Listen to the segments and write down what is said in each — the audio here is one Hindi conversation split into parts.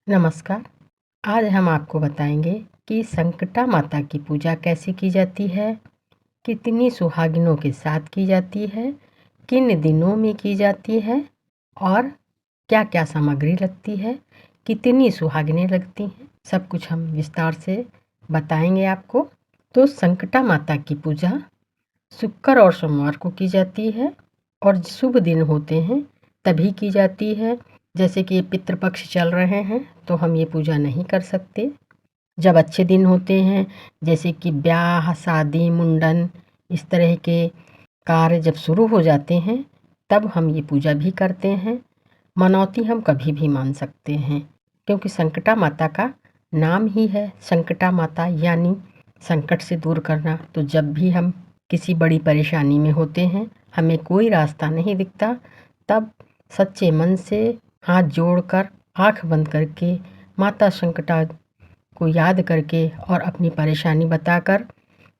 नमस्कार। आज हम आपको बताएंगे कि संकटा माता की पूजा कैसे की जाती है, कितनी सुहागिनों के साथ की जाती है, किन दिनों में की जाती है और क्या-क्या सामग्री लगती है, कितनी सुहागिनें लगती हैं, सब कुछ हम विस्तार से बताएंगे आपको। तो संकटा माता की पूजा शुक्र और सोमवार को की जाती है और शुभ दिन होते हैं तभी की जाती है। जैसे कि पितृपक्ष चल रहे हैं तो हम ये पूजा नहीं कर सकते। जब अच्छे दिन होते हैं, जैसे कि ब्याह, शादी, मुंडन, इस तरह के कार्य जब शुरू हो जाते हैं तब हम ये पूजा भी करते हैं। मनौती हम कभी भी मान सकते हैं, क्योंकि संकटा माता का नाम ही है संकटा माता, यानी संकट से दूर करना। तो जब भी हम किसी बड़ी परेशानी में होते हैं, हमें कोई रास्ता नहीं दिखता, तब सच्चे मन से हाथ जोड़कर, आँख बंद करके, माता संकटा को याद करके और अपनी परेशानी बताकर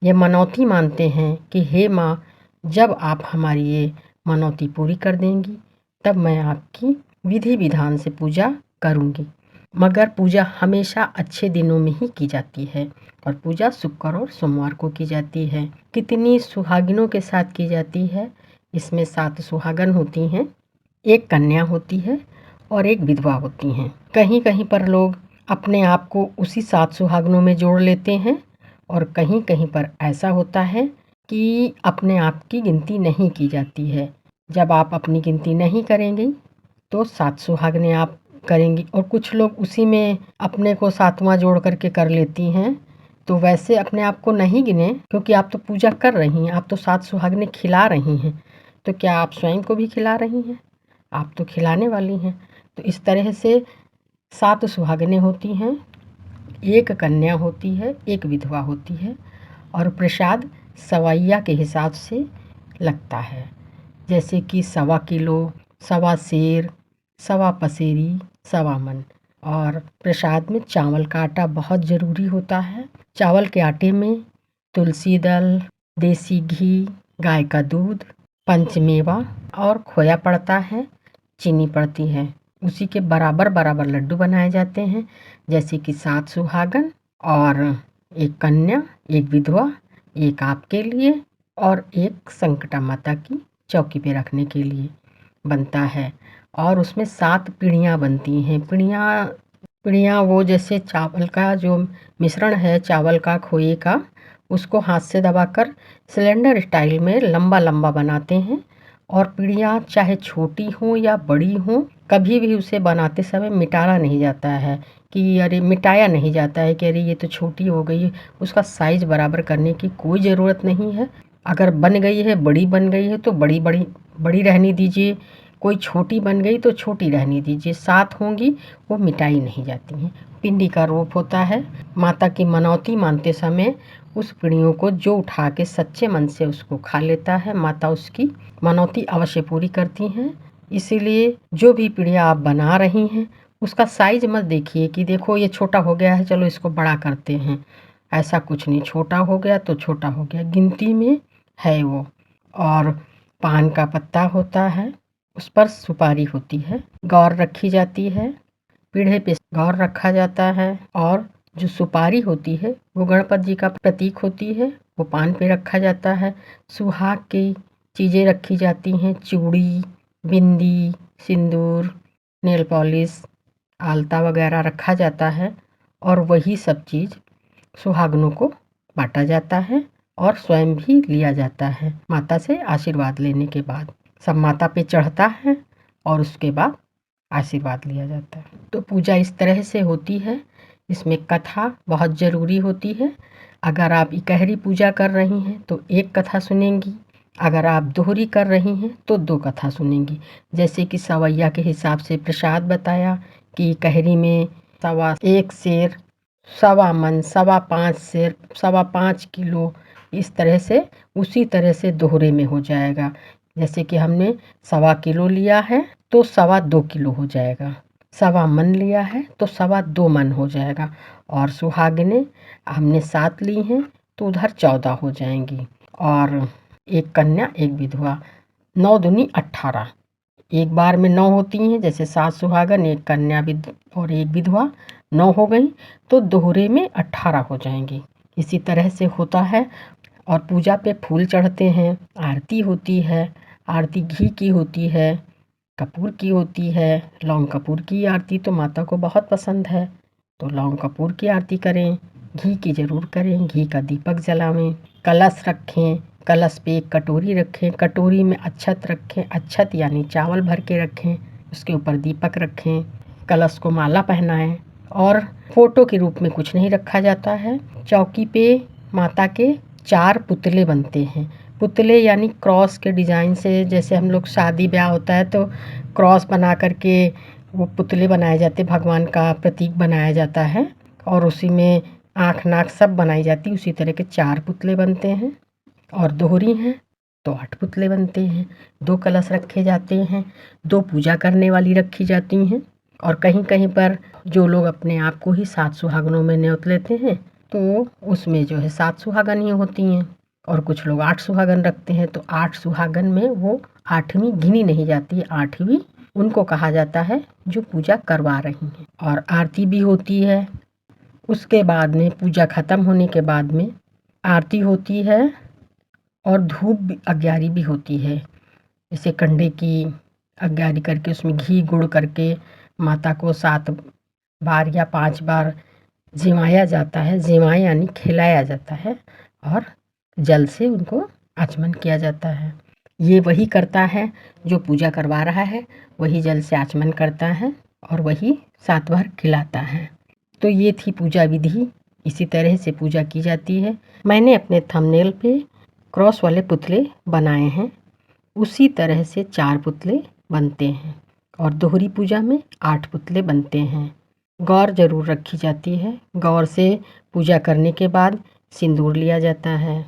ये मनौती मानते हैं कि हे माँ, जब आप हमारी ये मनौती पूरी कर देंगी तब मैं आपकी विधि विधान से पूजा करूँगी। मगर पूजा हमेशा अच्छे दिनों में ही की जाती है और पूजा शुक्र और सोमवार को की जाती है। कितनी सुहागिनों के साथ की जाती है? इसमें 7 सुहागन होती हैं, 1 कन्या होती है और 1 विधवा होती हैं। कहीं-कहीं पर लोग अपने आप को उसी 7 सुहागनों में जोड़ लेते हैं और कहीं-कहीं पर ऐसा होता है कि अपने आप की गिनती नहीं की जाती है। जब आप अपनी गिनती नहीं करेंगी तो 7 सुहागनें आप करेंगी, और कुछ लोग उसी में अपने को 7वां जोड़ करके कर लेती हैं। तो वैसे अपने आप को नहीं गिने, क्योंकि आप तो पूजा कर रही हैं, आप तो 7 सुहागनें खिला रही हैं। तो क्या आप स्वयं को भी खिला रही हैं? आप तो खिलाने वाली हैं। तो इस तरह से 7 सुहागनें होती हैं, 1 कन्या होती है, 1 विधवा होती है और प्रसाद सवैया के हिसाब से लगता है। जैसे कि 1.25 किलो, 1.25 सेर, 1.25 पसेरी, 1.25 मन। और प्रसाद में चावल का आटा बहुत ज़रूरी होता है। चावल के आटे में तुलसी दल, देसी घी, गाय का दूध, पंचमेवा और खोया पड़ता है, चीनी पड़ती है। उसी के बराबर लड्डू बनाए जाते हैं, जैसे कि 7 सुहागन और 1 कन्या, 1 विधवा, 1 आपके लिए और 1 संकटा माता की चौकी पे रखने के लिए बनता है। और उसमें 7 पीढ़ियाँ बनती हैं। पीढ़ियाँ वो जैसे चावल का जो मिश्रण है, चावल का, खोए का, उसको हाथ से दबाकर सिलेंडर स्टाइल में लंबा बनाते हैं। और पीढ़ियाँ चाहे छोटी हों या बड़ी हों, कभी भी उसे बनाते समय मिटाया नहीं जाता है कि अरे ये तो छोटी हो गई है। उसका साइज़ बराबर करने की कोई ज़रूरत नहीं है। अगर बन गई है, बड़ी बन गई है तो बड़ी रहने दीजिए, कोई छोटी बन गई तो छोटी रहने दीजिए। 7 होंगी वो मिटाई नहीं जाती हैं। पिंडी का रूप होता है। माता की मनौती मानते समय उस पिंडियों को जो उठा के सच्चे मन से उसको खा लेता है, माता उसकी मनौती अवश्य पूरी करती हैं। इसीलिए जो भी पीढ़ियाँ आप बना रही हैं, उसका साइज़ मत देखिए कि देखो ये छोटा हो गया है, चलो इसको बड़ा करते हैं। ऐसा कुछ नहीं, छोटा हो गया तो छोटा हो गया, गिनती में है वो। और पान का पत्ता होता है, उस पर सुपारी होती है, गौर रखी जाती है, पीढ़े पे गौर रखा जाता है। और जो सुपारी होती है वो गणपति जी का प्रतीक होती है, वो पान पे रखा जाता है। सुहाग की चीज़ें रखी जाती हैं, चूड़ी, बिंदी, सिंदूर, नेल पॉलिश, आलता वगैरह रखा जाता है। और वही सब चीज़ सुहागनों को बांटा जाता है और स्वयं भी लिया जाता है। माता से आशीर्वाद लेने के बाद सब माता पे चढ़ता है और उसके बाद आशीर्वाद लिया जाता है। तो पूजा इस तरह से होती है। इसमें कथा बहुत ज़रूरी होती है। अगर आप इकहरी पूजा कर रही हैं तो 1 कथा सुनेंगी, अगर आप दोहरी कर रही हैं तो 2 कथा सुनेंगी। जैसे कि सवैया के हिसाब से प्रसाद बताया कि इकहरी में 1.25 सेर, 1.25 मन, 5.25 सेर, 5.25 किलो, इस तरह से उसी तरह से दोहरे में हो जाएगा। जैसे कि हमने 1.25 किलो लिया है तो 2.25 किलो हो जाएगा, 1.25 मन लिया है तो 2.25 मन हो जाएगा। और सुहागिनें हमने 7 ली हैं तो उधर 14 हो जाएंगी। और 1 कन्या, 1 विधवा, 9 दूनी 18, एक बार में 9 होती हैं, जैसे 7 सुहागन, एक कन्या और एक विधवा 9 हो गई, तो दोहरे में 18 हो जाएंगी। इसी तरह से होता है। और पूजा पे फूल चढ़ते हैं, आरती होती है। आरती घी की होती है, कपूर की होती है। लौंग कपूर की आरती तो माता को बहुत पसंद है, तो लौंग कपूर की आरती करें। घी की ज़रूर करें, घी का दीपक जलावें। कलश रखें, कलश पे एक कटोरी रखें, कटोरी में अक्षत रखें, अक्षत यानी चावल भर के रखें, उसके ऊपर दीपक रखें। कलश को माला पहनाएं। और फोटो के रूप में कुछ नहीं रखा जाता है। चौकी पे माता के 4 पुतले बनते हैं। पुतले यानी क्रॉस के डिज़ाइन से, जैसे हम लोग शादी ब्याह होता है तो क्रॉस बना करके वो पुतले बनाए जाते, भगवान का प्रतीक बनाया जाता है और उसी में आँख नाक सब बनाई जाती। उसी तरह के 4 पुतले बनते हैं। और दोहरी हैं तो 8 पुतले बनते हैं। 2 कलश रखे जाते हैं, 2 पूजा करने वाली रखी जाती हैं। और कहीं कहीं पर जो लोग अपने आप को ही 7 सुहागनों में न्योत लेते हैं तो उसमें जो है 7 सुहागन ही होती हैं। और कुछ लोग 8 सुहागन रखते हैं, तो 8 सुहागन में वो 8वीं गिनी नहीं जाती, 8वीं उनको कहा जाता है जो पूजा करवा रही हैं। और आरती भी होती है। उसके बाद में पूजा ख़त्म होने के बाद में आरती होती है और धूप अग्यारी भी होती है। जैसे कंडे की अग्यारी करके उसमें घी गुड़ करके माता को 7 बार या 5 बार जिमाया जाता है। जिमाया यानी खिलाया जाता है और जल से उनको आचमन किया जाता है। ये वही करता है जो पूजा करवा रहा है, वही जल से आचमन करता है और वही 7 बार खिलाता है। तो ये थी पूजा विधि। इसी तरह से पूजा की जाती है। मैंने अपने थंबनेल पे क्रॉस वाले पुतले बनाए हैं, उसी तरह से 4 पुतले बनते हैं। और दोहरी पूजा में 8 पुतले बनते हैं। गौर ज़रूर रखी जाती है। गौर से पूजा करने के बाद सिंदूर लिया जाता है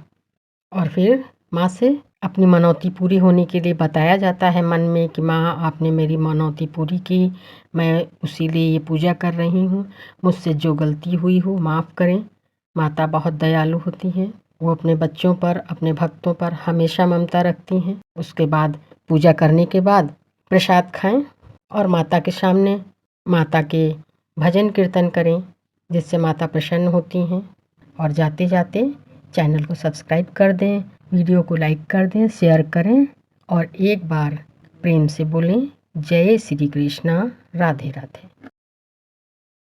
और फिर माँ से अपनी मनौती पूरी होने के लिए बताया जाता है मन में कि माँ आपने मेरी मनौती पूरी की, मैं उसी लिए ये पूजा कर रही हूँ, मुझसे जो गलती हुई हो माफ़ करें। माता बहुत दयालु होती हैं, वो अपने बच्चों पर, अपने भक्तों पर हमेशा ममता रखती हैं। उसके बाद पूजा करने के बाद प्रसाद खाएं और माता के सामने माता के भजन कीर्तन करें, जिससे माता प्रसन्न होती हैं। और जाते जाते चैनल को सब्सक्राइब कर दें, वीडियो को लाइक कर दें, शेयर करें और एक बार प्रेम से बोलें जय श्री कृष्णा, राधे राधे।